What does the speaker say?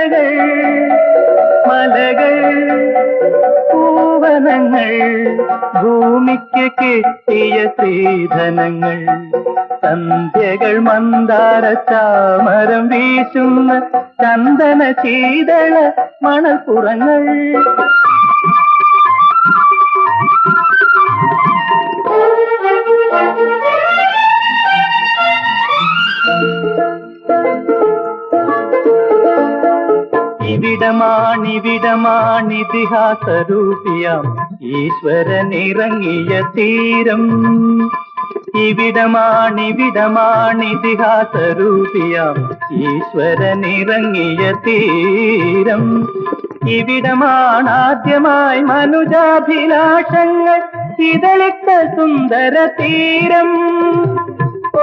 പുഴകൾ മലകൾ പൂവനങ്ങൾ ഭൂമിക്ക് കിട്ടിയ സ്ത്രീധനങ്ങൾ സന്ധ്യകൾ മന്ദാര ചാമരം വീശുന്ന ചന്ദന ശീതള മണൽപ്പുറങ്ങൾ ഇവിടമാണിതിഹാസരൂപിയാം ഈശ്വരനിറങ്ങിയ തീരം ഇവിടമാണിതിഹാസരൂപിയാം ഈശ്വരനിറങ്ങിയ തീരം ഇവിടമാണാദ്യമായി മനുജാഭിലാഷങ്ങൾ ഇതളിട്ട സുന്ദര തീരം ഓ